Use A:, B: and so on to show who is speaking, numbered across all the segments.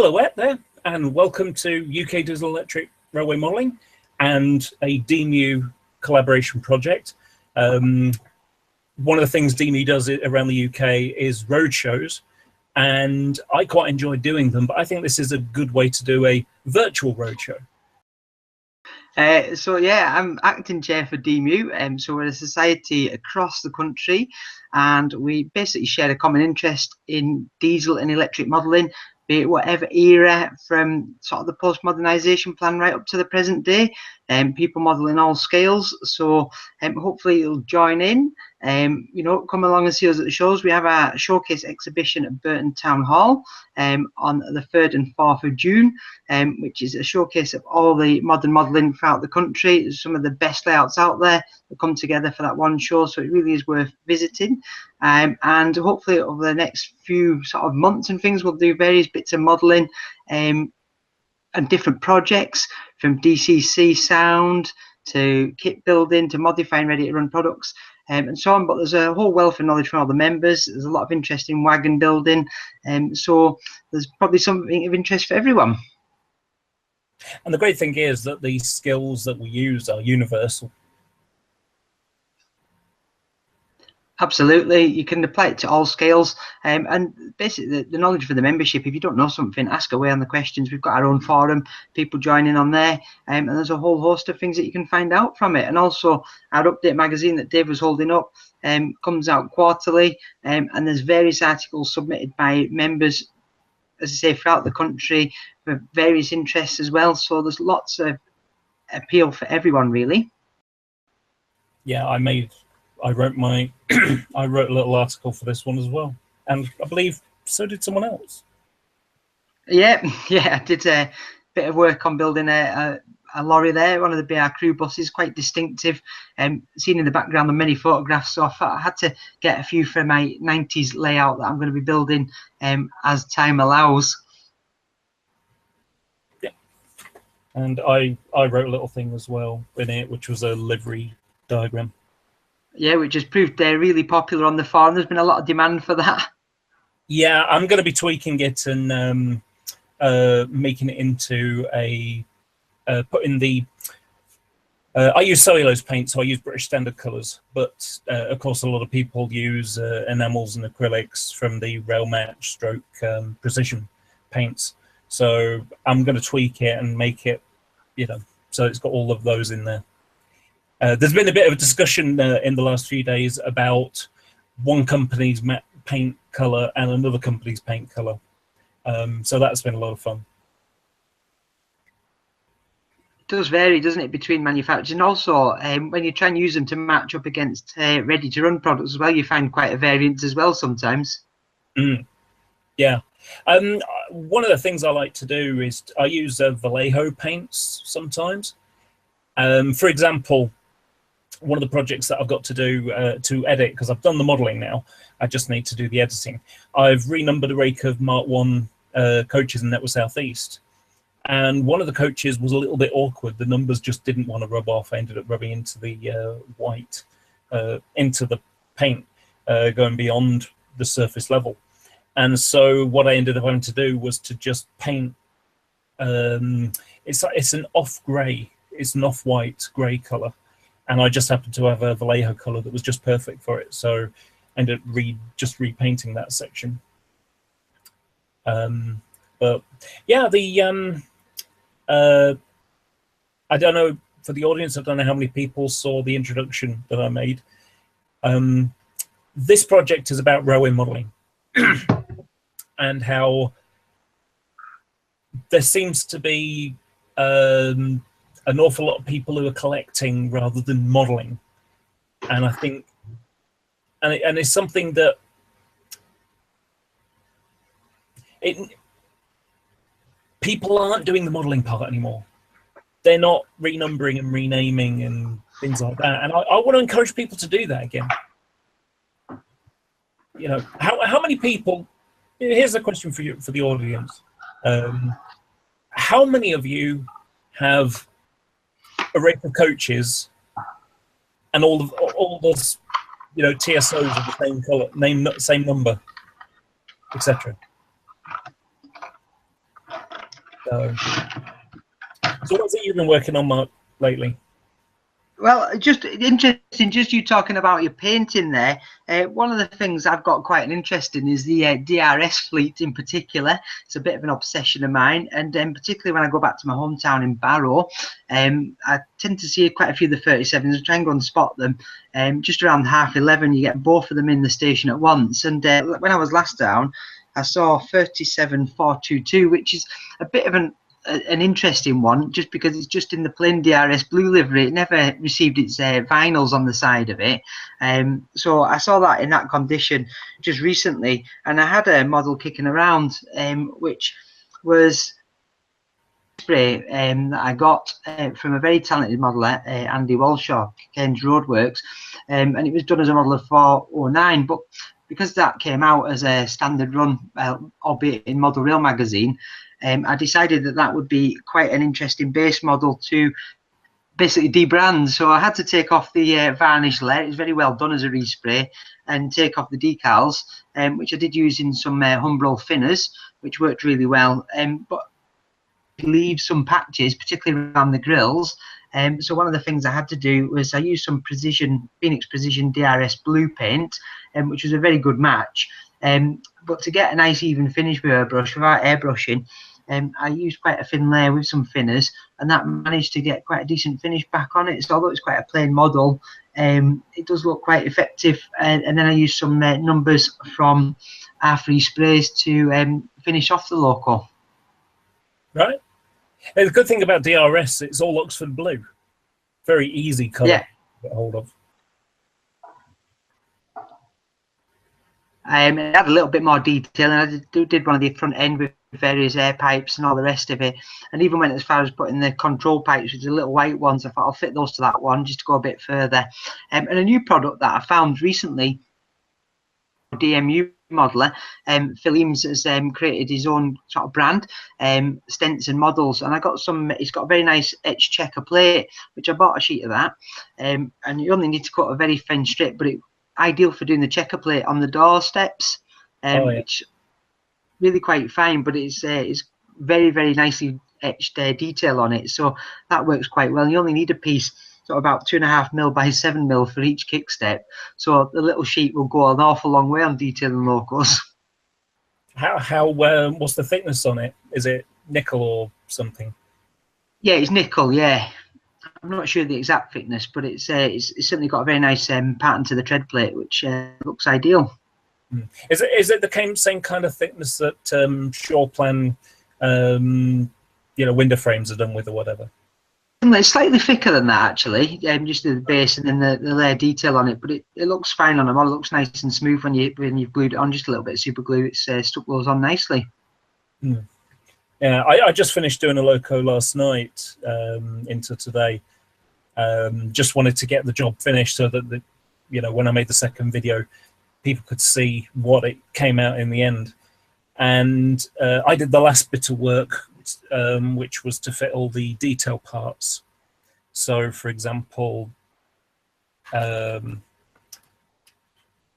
A: Silhouette there, and welcome to UK Diesel Electric Railway Modelling and a DEMU collaboration project. One of the things DEMU does around the UK is roadshows, and I quite enjoy doing them, but I think this is a good way to do a virtual roadshow.
B: So yeah, I'm acting chair for DEMU, so we're a society across the country, and we basically share a common interest in diesel and electric modelling, be it whatever era from sort of the post-modernisation plan right up to the present day, people modelling all scales. So hopefully you'll join in, you know, come along and see us at the shows. We have a showcase exhibition at Burton Town Hall on the 3rd and 4th of June, which is a showcase of all the modern modelling throughout the country. There's some of the best layouts out there that come together for that one show, so it really is worth visiting. And hopefully over the next few sort of months and things, we'll do various bits of modelling and different projects, from DCC sound to kit building to modifying ready to run products, and so on. But there's a whole wealth of knowledge from all the members. There's a lot of interest in wagon building, so there's probably something of interest for everyone.
A: And the great thing is that the skills that we use are universal.
B: Absolutely, you can apply it to all scales, and basically the knowledge for the membership, if you don't know something, ask away on the questions. We've got our own forum, people joining on there, and there's a whole host of things that you can find out from it. And also our update magazine that Dave was holding up comes out quarterly, and there's various articles submitted by members, as I say, throughout the country for various interests as well. So there's lots of appeal for everyone, really.
A: Yeah, I wrote my I wrote a little article for this one as well, and I believe so did someone else.
B: Yeah, I did a bit of work on building a lorry there, one of the BR crew buses, quite distinctive, seen in the background on many photographs. So I thought I had to get a few for my 90s layout that I'm going to be building as time allows.
A: Yeah, and I wrote a little thing as well in it, which was a livery diagram.
B: Yeah, which has proved really popular on the forum. There's been a lot of demand for that.
A: Yeah, I'm going to be tweaking it and making it into a putting the. I use cellulose paint, so I use British Standard colours, but of course a lot of people use enamels and acrylics from the rail match stroke precision paints. So I'm going to tweak it and make it, you know, so it's got all of those in there. There's been a bit of a discussion in the last few days about one company's matte paint colour and another company's paint colour. So that's been a lot of fun.
B: It does vary, doesn't it, between manufacturers? And also, when you try and use them to match up against ready-to-run products as well, you find quite a variance as well sometimes.
A: Yeah. One of the things I like to do is I use Vallejo paints sometimes. For example, one of the projects that I've got to do to edit, because I've done the modelling now, I just need to do the editing. I've renumbered a rake of Mark 1 coaches in Network South East, and one of the coaches was a little bit awkward. The numbers just didn't want to rub off. I ended up rubbing into the white, into the paint, going beyond the surface level. And so what I ended up having to do was to just paint. It's an off grey. It's an off-white grey colour, and I just happened to have a Vallejo colour that was just perfect for it. So I ended up just repainting that section. But yeah, I don't know, for the audience, I don't know how many people saw the introduction that I made. This project is about railway modelling and how there seems to be an awful lot of people who are collecting rather than modelling, and I think, and it's something that people aren't doing the modelling part anymore. They're not renumbering and renaming and things like that, and I want to encourage people to do that again. You know, how many people? Here's a question for you, for the audience. How many of you have a rake of coaches and all the you know, TSOs of the same colour, same number, etc.? So what's it you've been working on, Mark, lately?
B: Well, just interesting, just you talking about your painting there. One of the things I've got quite an interest in is the DRS fleet in particular. It's a bit of an obsession of mine, and particularly when I go back to my hometown in Barrow, I tend to see quite a few of the 37s. I try and go and spot them. Just around 11:30, you get both of them in the station at once. And when I was last down, I saw 37422, which is a bit of an interesting one, just because it's just in the plain DRS blue livery. It never received its vinyls on the side of it, so I saw that in that condition just recently, and I had a model kicking around, which was spray that I got from a very talented modeler, Andy Walshaw, Ken's Roadworks, and it was done as a model of 409, but because that came out as a standard run, albeit in Model Rail magazine, I decided that that would be quite an interesting base model to basically debrand. So I had to take off the varnish layer. It was very well done as a respray, and take off the decals, which I did use in some Humbrol thinners, which worked really well. But leave some patches, particularly around the grills. So one of the things I had to do was I used some Phoenix Precision DRS blue paint, which was a very good match. But to get a nice even finish with airbrush without airbrushing, I used quite a thin layer with some thinners, and that managed to get quite a decent finish back on it. So although it's quite a plain model, it does look quite effective. And then I used some numbers from R3 sprays to finish off the loco.
A: Right. And the good thing about DRS, it's all Oxford blue. Very easy colour to get hold of.
B: It had a little bit more detail, and I did one of the front end with various air pipes and all the rest of it, and even went as far as putting the control pipes, which are the little white ones. I thought I'll fit those to that one just to go a bit further. And a new product that I found recently, DEMU modeler, Phil Eames has created his own sort of brand, stents and models, and I got some. It's got a very nice etch checker plate, which I bought a sheet of that, and you only need to cut a very thin strip, but it's ideal for doing the checker plate on the doorsteps, which really quite fine, but it's very, very nicely etched detail on it, so that works quite well. You only need a piece sort of about 2.5mm by 7mm for each kick step, so the little sheet will go an awful long way on detailing locos.
A: How what's the thickness on it? Is it nickel or something? Yeah,
B: it's nickel. Yeah, I'm not sure the exact thickness, but it's certainly got a very nice pattern to the tread plate, which looks ideal.
A: Is it the same kind of thickness that Shoreplan window frames are done with, or whatever?
B: It's slightly thicker than that, actually, just the base and then the layer detail on it, but it looks fine on them. It looks nice and smooth when you've glued it on. Just a little bit of super glue, it's stuck those on nicely.
A: Yeah, I just finished doing a loco last night into today. Just wanted to get the job finished so that when I made the second video, people could see what it came out in the end. And I did the last bit of work, which was to fit all the detail parts. So, for example, the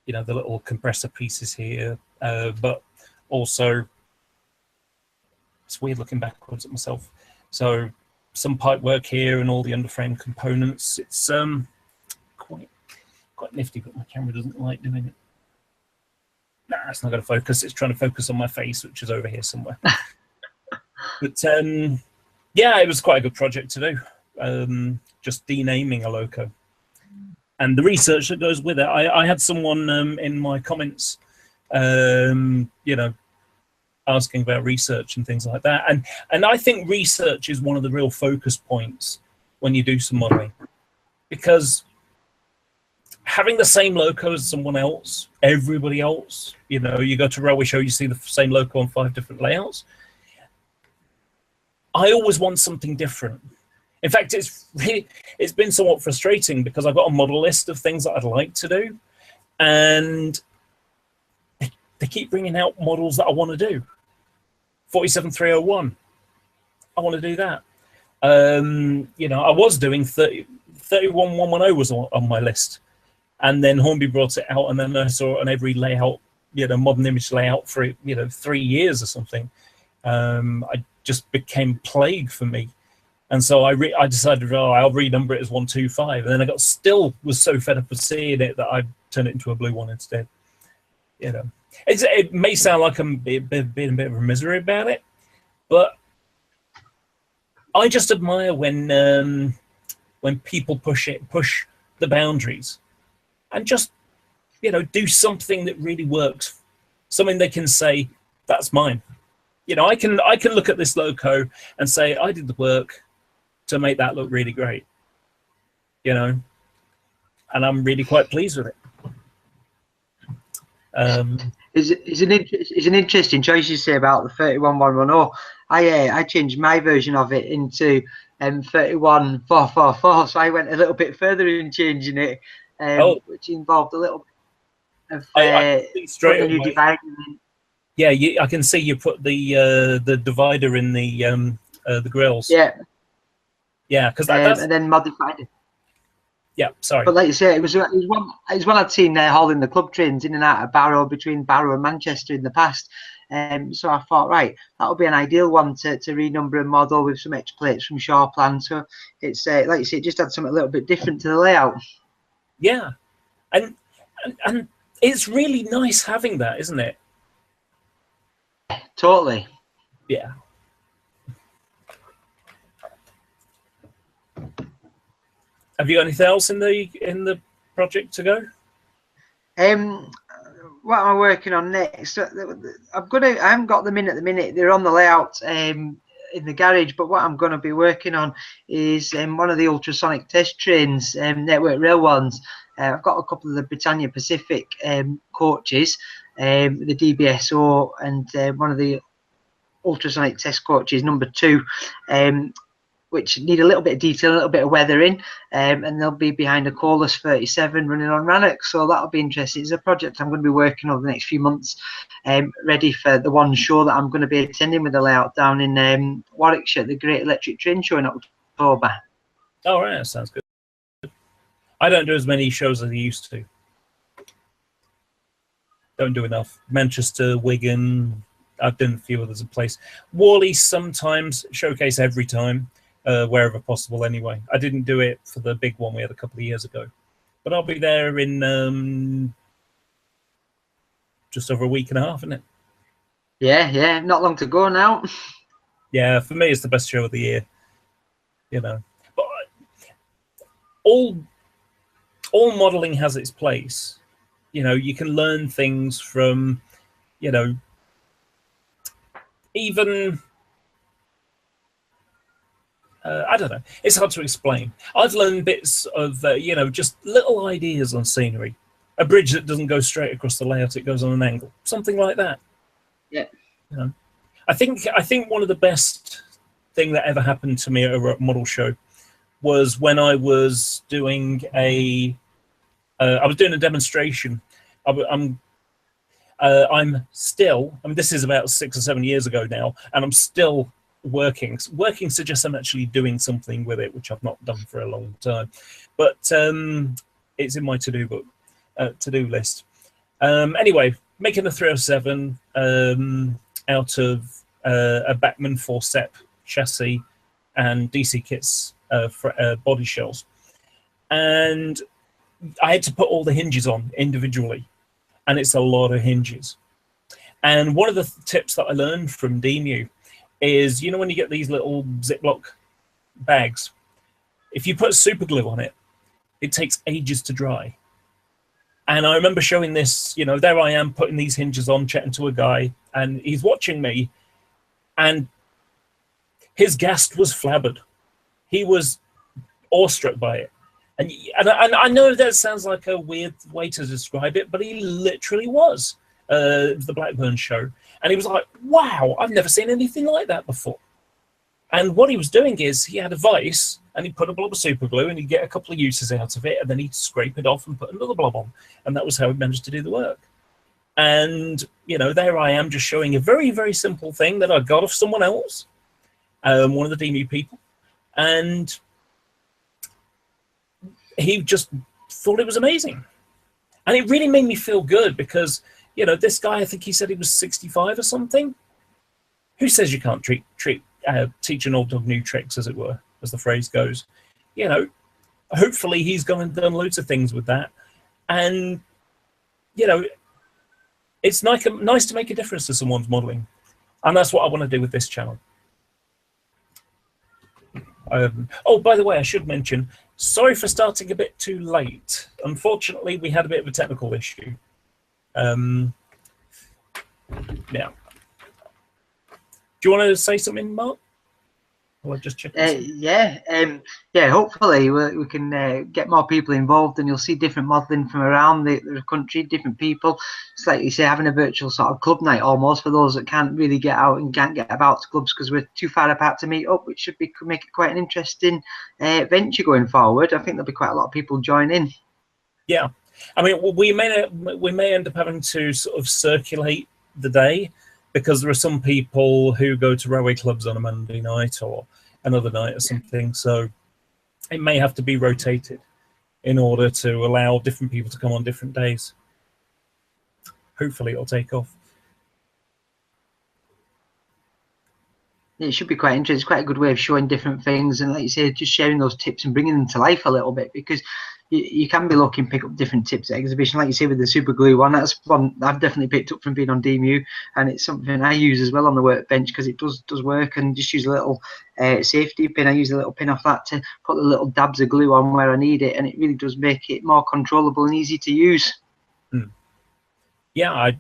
A: little compressor pieces here, but also, it's weird looking backwards at myself. So, some pipe work here and all the underframe components. It's quite nifty, but my camera doesn't like doing it. Nah, it's not going to focus. It's trying to focus on my face, which is over here somewhere. But yeah, it was quite a good project to do. Just denaming a loco, and the research that goes with it. I had someone in my comments, asking about research and things like that, and I think research is one of the real focus points when you do some modeling, because having the same loco as someone else, everybody else, you go to Roadshow, you see the same loco on 5 different layouts. I always want something different. In fact, it's been somewhat frustrating because I've got a model list of things that I'd like to do, and they keep bringing out models that I want to do. 47301, I want to do that. I was doing 31110 was on my list, and then Hornby brought it out, and then I saw it on every layout, modern image layout for 3 years or something. I just became plague for me. And so I decided, oh, I'll renumber it as 125. And then I was so fed up of seeing it that I turned it into a blue one instead. You know, it may sound like I'm being a bit of a misery about it, but I just admire when people push the boundaries and just, you know, do something that really works, something they can say, that's mine. You know, I can look at this logo and say, I did the work to make that look really great, you know, and I'm really quite pleased with it.
B: It's an interesting choice you say about the 31110. I changed my version of it into 31444, so I went a little bit further in changing it, which involved a little bit of
A: straight
B: putting a new divider in.
A: Yeah, I can see you put the divider in the grills. Yeah, because that's
B: and then modified it.
A: Yeah, sorry.
B: But like you say, it was one I'd seen hauling the club trains in and out of Barrow, between Barrow and Manchester in the past. So I thought, right, that'll be an ideal one to renumber and model with some extra plates from Shawplan. So it's like you say, it just had something a little bit different to the layout.
A: Yeah, and it's really nice having that, isn't it?
B: Totally.
A: Yeah. Have you got anything else in the project to go?
B: What am I working on next? I haven't got them in at the minute. They're on the layout in the garage. But what I'm going to be working on is one of the ultrasonic test trains, Network Rail ones. I've got a couple of the Britannia Pacific coaches, the DBSO, and one of the ultrasonic test coaches, number 2. Which need a little bit of detail, a little bit of weathering, and they'll be behind a Corliss 37 running on Rannoch. So that'll be interesting. It's a project I'm going to be working on the next few months, ready for the one show that I'm going to be attending with the layout down in Warwickshire, the Great Electric Train Show in October.
A: Oh, right, that sounds good. I don't do as many shows as I used to. Don't do enough. Manchester, Wigan, I've done a few others in place. Worley sometimes, showcase every time. Wherever possible anyway. I didn't do it for the big one we had a couple of years ago. But I'll be there in just over a week and a half, isn't it?
B: Yeah, not long to go now.
A: Yeah, for me it's the best show of the year. You know. But all modelling has its place. You know, you can learn things from, you know, even I don't know. It's hard to explain. I've learned bits of, you know, just little ideas on scenery. A bridge that doesn't go straight across the layout; it goes on an angle. Something like that.
B: Yeah.
A: You know, I think one of the best thing that ever happened to me at a model show was when I was doing a demonstration. I'm still. I mean, this is about 6 or 7 years ago now, and I'm still working suggests I'm actually doing something with it, which I've not done for a long time, but it's in my to-do list. Anyway, making a 307 out of a Bachmann 4-step chassis and DC kits for body shells, and I had to put all the hinges on individually, and it's a lot of hinges. And one of the tips that I learned from DEMU is, you know, when you get these little Ziploc bags, if you put super glue on it, it takes ages to dry. And I remember showing this, you know, there I am putting these hinges on, chatting to a guy, and he's watching me, and his guest was flabbered. He was awestruck by it. And I know that sounds like a weird way to describe it, but he literally was. It was the Blackburn show. And he was like, wow, I've never seen anything like that before. And what he was doing is he had a vise and he'd put a blob of super glue and he'd get a couple of uses out of it and then he'd scrape it off and put another blob on. And that was how he managed to do the work. And, you know, there I am just showing a very, very simple thing that I got off someone else, one of the DEMU people. And he just thought it was amazing. And it really made me feel good because, you know, this guy, I think he said he was 65 or something. Who says you can't treat teach an old dog new tricks, as it were, as the phrase goes. You know, hopefully he's gone and done loads of things with that, and you know, it's nice to make a difference to someone's modelling, and that's what I want to do with this channel. Oh, by the way, I should mention, sorry for starting a bit too late. Unfortunately, we had a bit of a technical issue. Yeah. Do you want to say something, Mark? Well, just check.
B: Yeah, hopefully we can get more people involved, and you'll see different modelling from around the country, different people. It's like you say, having a virtual sort of club night almost for those that can't really get out and can't get about to clubs because we're too far apart to meet up, which should make it quite an interesting venture going forward. I think there'll be quite a lot of people join in. Yeah,
A: I mean, we may end up having to sort of circulate the day, because there are some people who go to rowway clubs on a Monday night or another night or something, so it may have to be rotated in order to allow different people to come on different days. Hopefully it'll take off.
B: It should be quite interesting. It's quite a good way of showing different things, and like you say, just sharing those tips and bringing them to life a little bit, because you can be looking, pick up different tips at exhibition, like you say with the super glue one. That's one I've definitely picked up from being on DEMU, and it's something I use as well on the workbench because it does work. And just use a little safety pin. I use a little pin off that to put the little dabs of glue on where I need it, and it really does make it more controllable and easy to use.
A: Yeah, I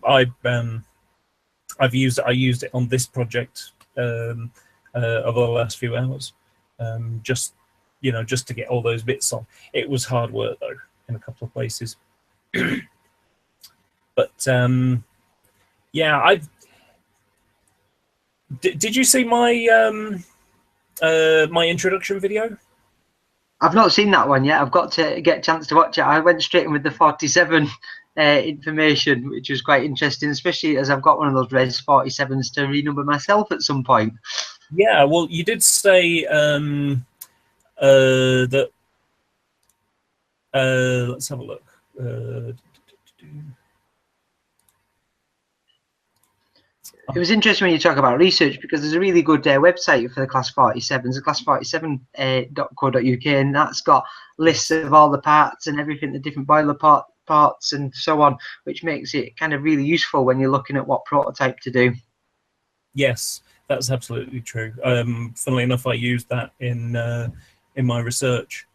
A: used it on this project over the last few hours, just to get all those bits on. It was hard work though in a couple of places. But yeah, did you see my my introduction video?
B: I've not seen that one yet. I've got to get a chance to watch it. I went straight in with the 47 information, which was quite interesting, especially as I've got one of those Res 47s to renumber myself at some point.
A: Yeah, well, you did say that. Let's have a look.
B: It was interesting when you talk about research, because there's a really good website for the Class 47s, class47.co.uk, and that's got lists of all the parts and everything, the different boiler parts and so on, which makes it kind of really useful when you're looking at what prototype to do.
A: Yes, that's absolutely true. Funnily enough, I used that in my research.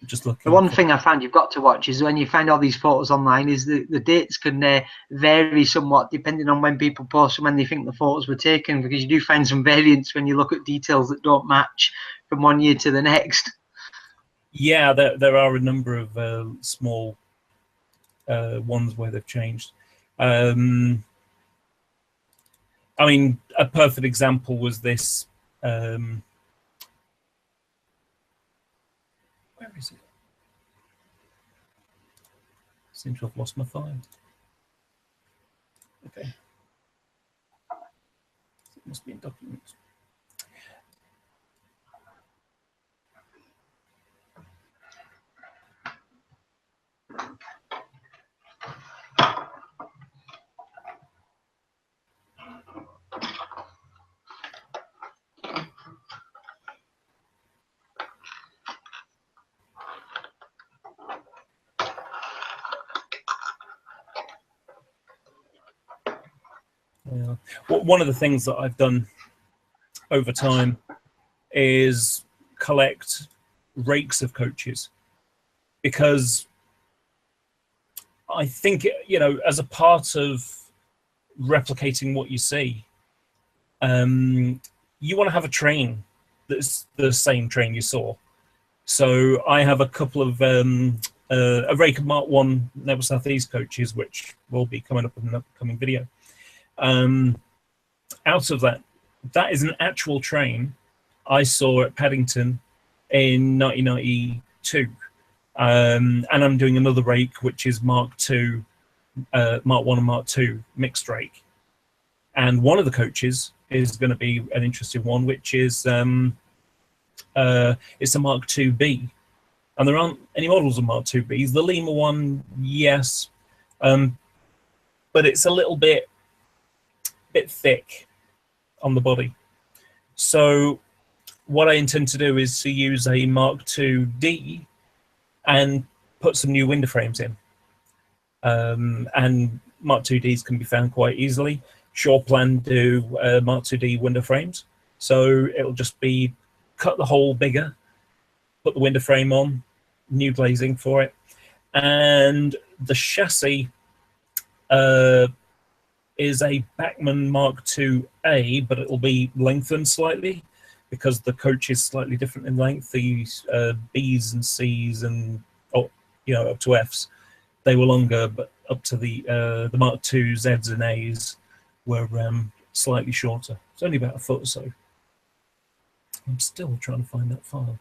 A: Just looking.
B: The one thing I found you've got to watch is when you find all these photos online, is the dates can vary somewhat depending on when people post and when they think the photos were taken, because you do find some variance when you look at details that don't match from one year to the next.
A: Yeah, there are a number of small ones where they've changed. I mean, a perfect example was this. Where is it? Seem to have lost my file. Okay. It must be in documents. Yeah. Well, one of the things that I've done over time is collect rakes of coaches, because I think, you know, as a part of replicating what you see, you want to have a train that's the same train you saw. So I have a couple of a rake of Mark 1 Neville South East coaches, which will be coming up in an upcoming video. Out of that is an actual train I saw at Paddington in 1992, and I'm doing another rake which is Mark 2, Mark 1 and Mark 2 mixed rake, and one of the coaches is going to be an interesting one, which is it's a Mark 2B, and there aren't any models of Mark IIBs. The Lima one, yes, but it's a little bit thick on the body. So what I intend to do is to use a Mark IID and put some new window frames in. And Mark IIDs can be found quite easily. Shoreplan do Mark IID window frames. So it'll just be cut the hole bigger, put the window frame on, new glazing for it. And the chassis is a Bachmann Mark IIA, but it'll be lengthened slightly because the coach is slightly different in length. The Bs and Cs and up to Fs, they were longer, but up to the Mark II Zs and As were slightly shorter. It's only about a foot or so. I'm still trying to find that file.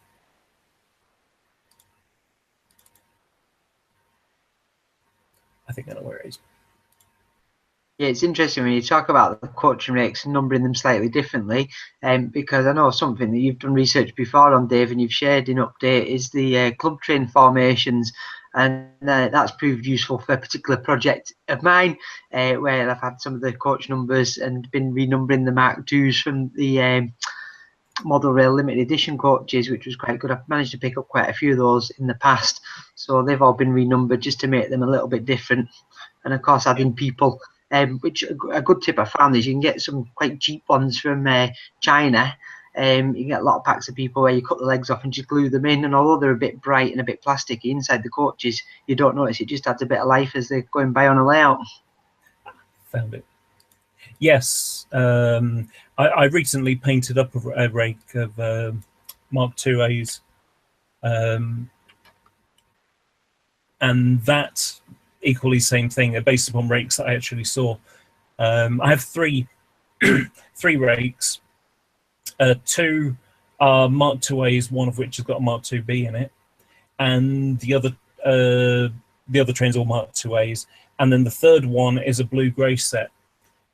A: I think I know where it is.
B: Yeah, it's interesting when you talk about the coaching rakes and numbering them slightly differently, because I know something that you've done research before on, Dave, and you've shared in Update is the club train formations, and that's proved useful for a particular project of mine, where I've had some of the coach numbers and been renumbering the Mark IIs from the model rail limited edition coaches, which was quite good. I've managed to pick up quite a few of those in the past, so they've all been renumbered just to make them a little bit different. And of course, adding people, which a good tip I found is you can get some quite cheap ones from China. You can get a lot of packs of people where you cut the legs off and just glue them in, and although they're a bit bright and a bit plasticky inside the coaches, you don't notice. It just adds a bit of life as they're going by on a layout.
A: Found it. Yes, I recently painted up a rake of Mark IIAs, and that equally same thing. They're based upon rakes that I actually saw. I have three rakes. Two are Mark IIAs, one of which has got a Mark IIB in it, and the other train's all Mark IIAs, and then the third one is a blue-grey set.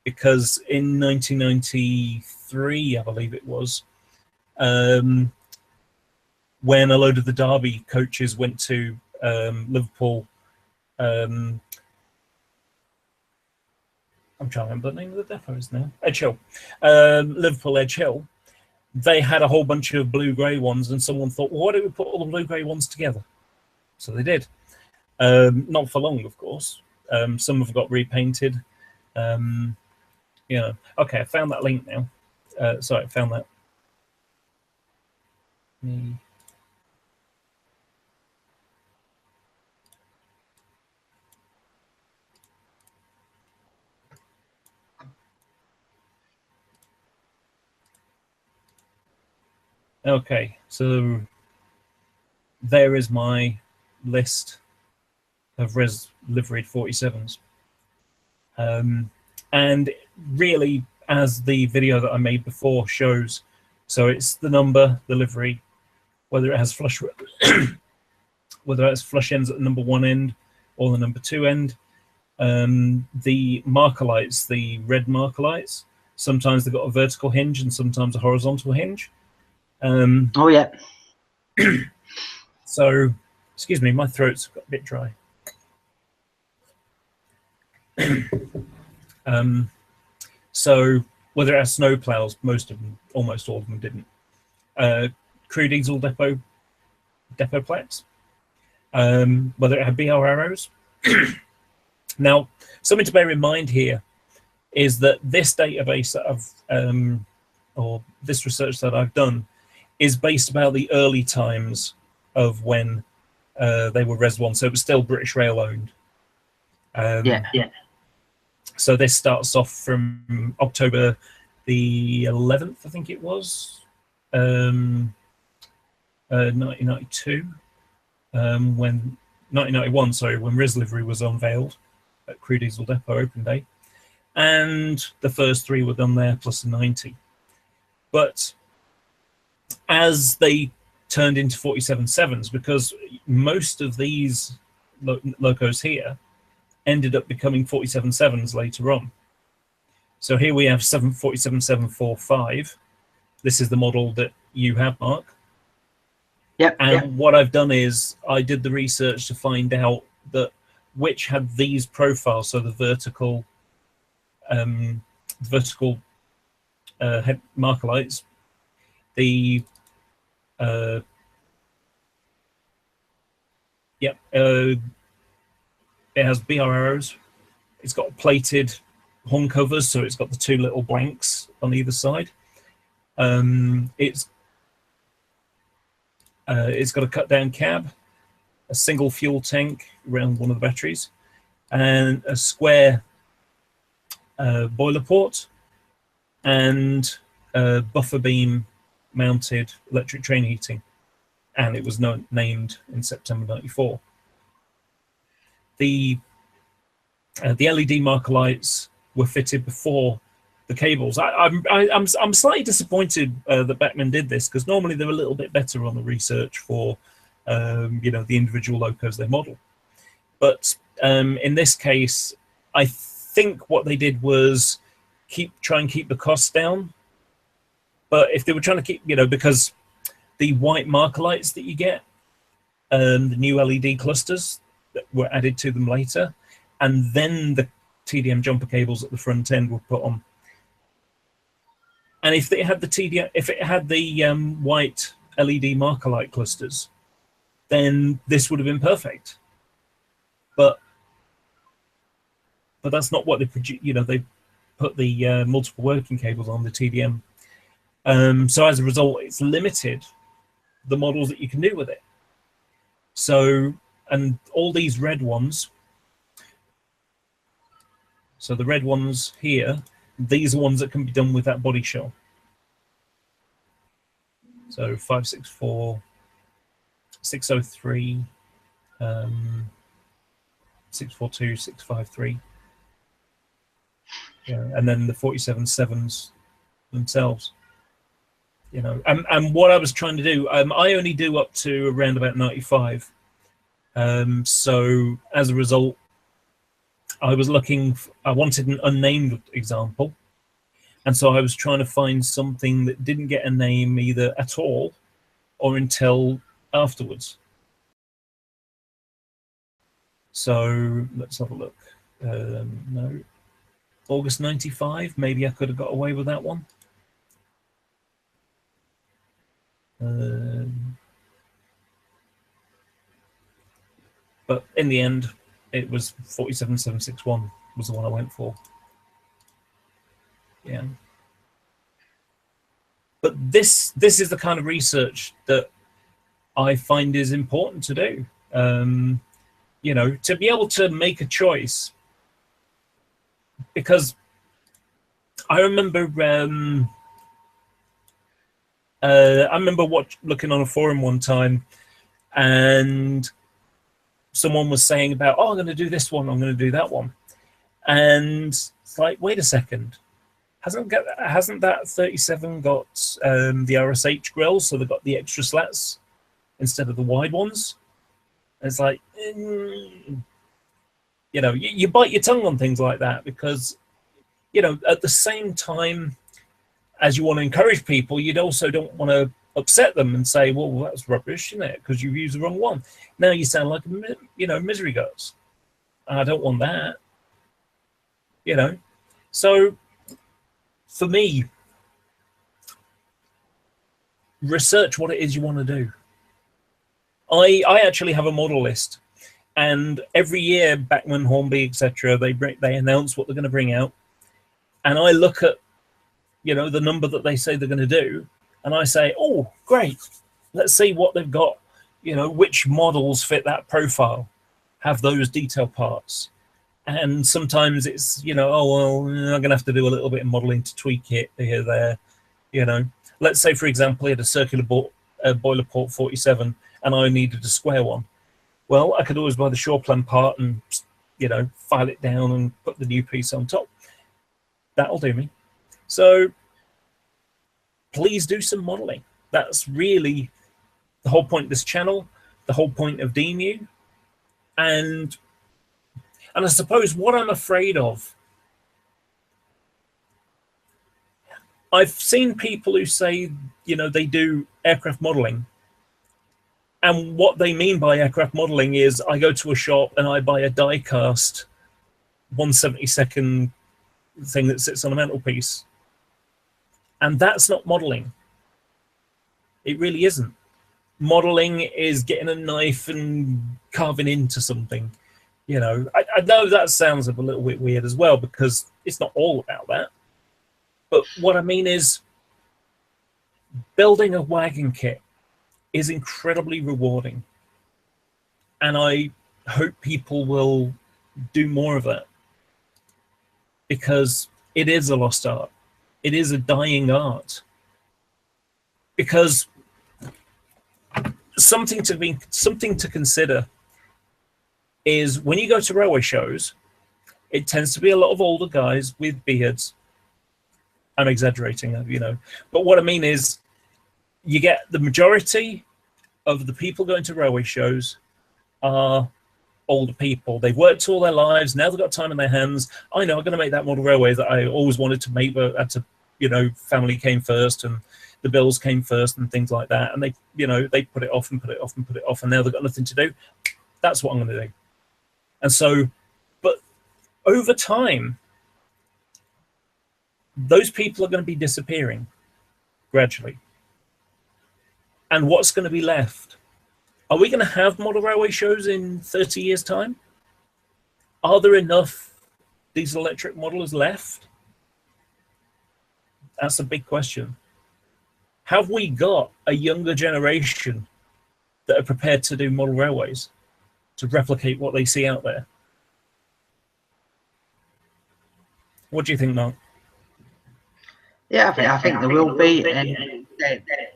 A: Because in 1993, I believe it was, when a load of the Derby coaches went to Liverpool, I'm trying to remember the name of the depots now, Edge Hill, Liverpool Edge Hill, they had a whole bunch of blue-grey ones, and someone thought, well, why don't we put all the blue-grey ones together? So they did. Not for long, of course. Some have got repainted. Okay, I found that link now. Sorry, I found that. Okay, so there is my list of res liveried 47s. And really, as the video that I made before shows, so it's the number, the livery, whether it has flush whether it has flush ends at the number 1 end or the number 2 end. The marker lights, the red marker lights, sometimes they've got a vertical hinge and sometimes a horizontal hinge.
B: Oh yeah.
A: So, excuse me, my throat's got a bit dry. So whether it has snow plows, most of them, almost all of them didn't. Crew diesel depot plaques. Whether it had BR arrows. Now, something to bear in mind here is that this database that I've, or this research that I've done, is based about the early times of when they were Res 1, so it was still British Rail owned.
B: Yeah.
A: So this starts off from October the 11th, I think it was, 1992, when 1991, sorry, when Res Livery was unveiled at Crew Diesel Depot Open Day, and the first 3 were done there plus a 90. But as they turned into 47.7s, because most of these locos here ended up becoming 47.7s later on. So here we have 47.745. This is the model that you have, Mark.
B: Yep.
A: And what I've done is I did the research to find out that which had these profiles, so the vertical head marker lights, the it has BR arrows. It's got plated horn covers, so it's got the two little blanks on either side. It's got a cut down cab, a single fuel tank around one of the batteries, and a square boiler port, and buffer beam mounted electric train heating. And it was named in September '94. The LED marker lights were fitted before the cables. I'm slightly disappointed that Beckman did this, because normally they're a little bit better on the research for the individual locos they model. But in this case, I think what they did was try and keep the costs down. But if they were trying to keep, because the white marker lights that you get, the new LED clusters that were added to them later, and then the TDM jumper cables at the front end were put on. And if it had the white LED marker light clusters, then this would have been perfect. But that's not what they produce. They put the multiple working cables on the TDM. So as a result, it's limited the models that you can do with it. So, and all these red ones, so the red ones here, these are ones that can be done with that body shell. So 564, 603, 642, 653. Yeah, and then the 47.7s themselves. And what I was trying to do, I only do up to around about 95. So as a result, I wanted an unnamed example. And so I was trying to find something that didn't get a name either at all or until afterwards. So let's have a look. No, August 95, maybe I could have got away with that one. But in the end, it was 47761 was the one I went for. Yeah. But this is the kind of research that I find is important to do. To be able to make a choice. Because I remember looking on a forum one time, and someone was saying about, I'm going to do this one, I'm going to do that one. And it's like, wait a second. Hasn't that 37 got the RSH grill, so they've got the extra slats instead of the wide ones? And it's like, you bite your tongue on things like that, because, at the same time as you want to encourage people, you also don't want to upset them and say, well, that's rubbish, isn't it? Because you've used the wrong one. Now you sound like, misery guts. I don't want that. So for me, research what it is you want to do. I actually have a model list, and every year, Bachmann, Hornby, etc., they announce what they're going to bring out, and I look at the number that they say they're going to do, and I say, oh, great, let's see what they've got. Which models fit that profile, have those detail parts. And sometimes it's, I'm going to have to do a little bit of modeling to tweak it here, there, Let's say, for example, I had a circular boiler port 47, and I needed a square one. Well, I could always buy the shore plan part and, file it down and put the new piece on top. That'll do me. So please do some modeling. That's really the whole point of this channel, the whole point of DEMU. And I suppose what I'm afraid of, I've seen people who say, they do aircraft modeling, And what they mean by aircraft modeling is I go to a shop and I buy a die cast 1/72nd thing that sits on a mantelpiece. And that's not modeling. It really isn't. Modeling is getting a knife and carving into something. You know, I know that sounds a little bit weird as well, because it's not all about that. But what I mean is, building a wagon kit is incredibly rewarding. And I hope people will do more of that, because it is a lost art. It is a dying art. Because something to consider is, when you go to railway shows, it tends to be a lot of older guys with beards. I'm exaggerating, you know, but what I mean is, you get the majority of the people going to railway shows are older people. They've worked all their lives. Now they've got time in their hands. I know I'm going to make that model railway that I always wanted to make, but had to, you know, family came first and the bills came first and things like that. And they, you know, they put it off and put it off and put it off, and now they've got nothing to do. That's what I'm going to do. And so, but over time, those people are going to be disappearing gradually. And what's going to be left? Are we going to have model railway shows in 30 years' time? Are there enough diesel electric modelers left? That's a big question. Have we got a younger generation that are prepared to do model railways, to replicate what they see out there? What do you think, Mark?
B: Yeah, I think there will be, and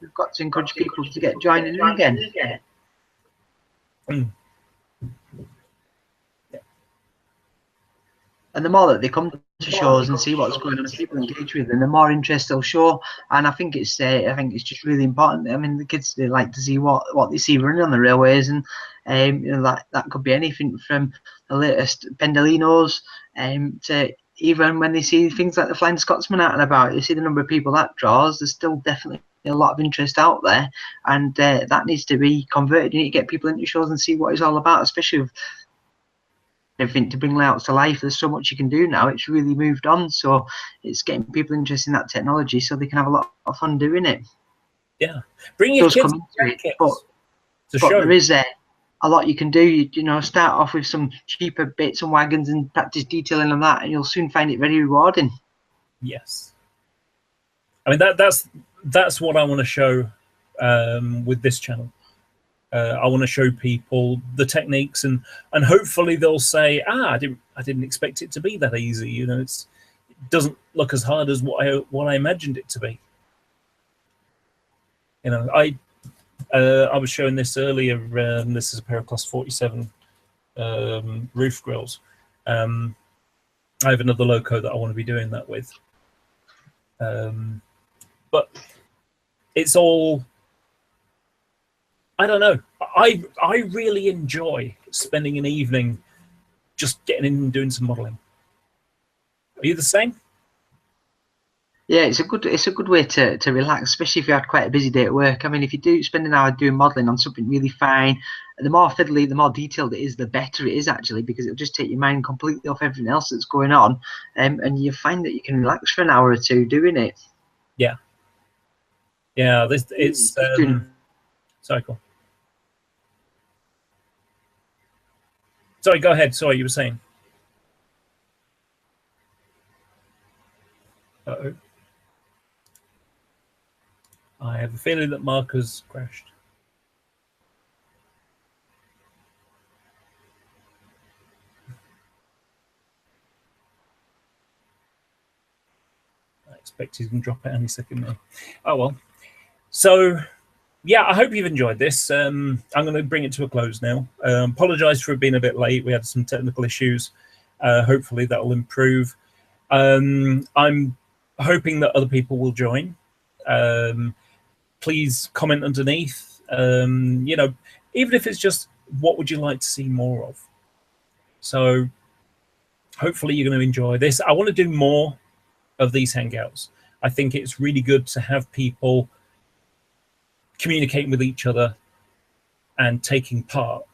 B: we've got to encourage people to get joining in again.
A: Mm.
B: And the more that they come to shows and see what's going on, people engage with them, the more interest they'll show. And I think it's just really important. I mean, the kids, they like to see what they see running on the railways, and you know, that could be anything from the latest Pendolinos to even when they see things like the Flying Scotsman out and about. You see the number of people that draws. There's still definitely a lot of interest out there, and that needs to be converted. You need to get people into shows and see what it's all about, especially with everything to bring layouts to life. There's so much you can do now. It's really moved on, so it's getting people interested in that technology so they can have a lot of fun doing it.
A: Yeah, bring your kids
B: to it, but there is a lot you can do. You know, start off with some cheaper bits and wagons and practice detailing on that, and you'll soon find it very rewarding.
A: Yes, I mean that's what I want to show with this channel. I want to show people the techniques, and hopefully they'll say, I didn't expect it to be that easy. You know, it doesn't look as hard as what I imagined it to be. You know, I was showing this earlier. This is a pair of Class 47 roof grills. I have another loco that I want to be doing that with. But it's all, I don't know. I really enjoy spending an evening just getting in and doing some modeling. Are you the same?
B: Yeah, it's a good way to relax, especially if you had quite a busy day at work. I mean, if you do spend an hour doing modelling on something really fine, the more fiddly, the more detailed it is, the better it is actually, because it'll just take your mind completely off everything else that's going on, and you find that you can relax for an hour or two doing it.
A: Yeah. Yeah, it's sorry, cool. Sorry, go ahead. Sorry, you were saying. Uh-oh. I have a feeling that Mark has crashed. I expect he's going to drop it any second now. Oh, well. So, yeah, I hope you've enjoyed this. I'm going to bring it to a close now. Apologise for it being a bit late. We had some technical issues. Hopefully that will improve. I'm hoping that other people will join. Please comment underneath. You know, even if it's just, what would you like to see more of? So hopefully you're going to enjoy this. I want to do more of these Hangouts. I think it's really good to have people communicating with each other and taking part,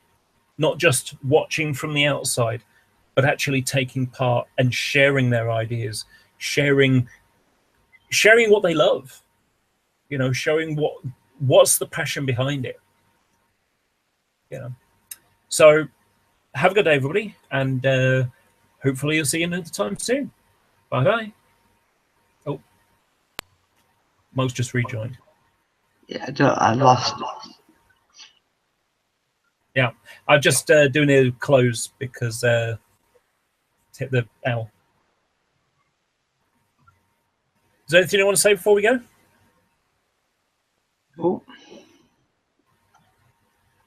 A: not just watching from the outside, but actually taking part and sharing their ideas, sharing what they love, you know, showing what's the passion behind it, you know. So have a good day, everybody, and hopefully you'll see you another time soon. Bye bye. Oh, Mo's just rejoined.
B: Yeah, I lost.
A: Yeah, I'm just doing a close because hit the L. Is there anything you want to say before we go?
B: Oh.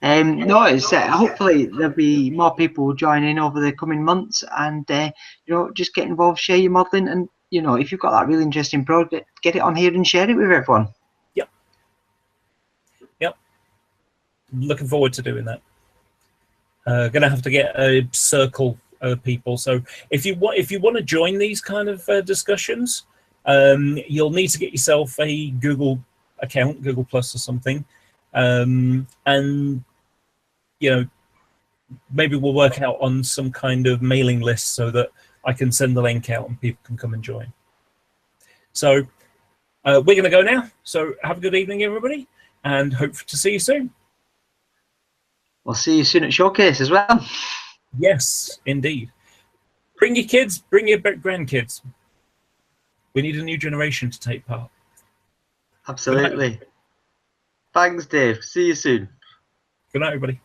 B: No, it's hopefully there'll be more people joining over the coming months, and you know, just get involved, share your modelling, and you know, if you've got that really interesting project, get it on here and share it with everyone.
A: Yep. Yep. Looking forward to doing that. Gonna have to get a circle of people. So if you want to join these kind of discussions, you'll need to get yourself a Google account, Google Plus or something, and you know, maybe we'll work out on some kind of mailing list so that I can send the link out and people can come and join. So we're going to go now. So have a good evening, everybody, and hope to see you soon.
B: We'll see you soon at Showcase as well.
A: Yes, indeed. Bring your kids, bring your grandkids. We need a new generation to take part.
B: Absolutely. Thanks, Dave. See you soon.
A: Good night, everybody.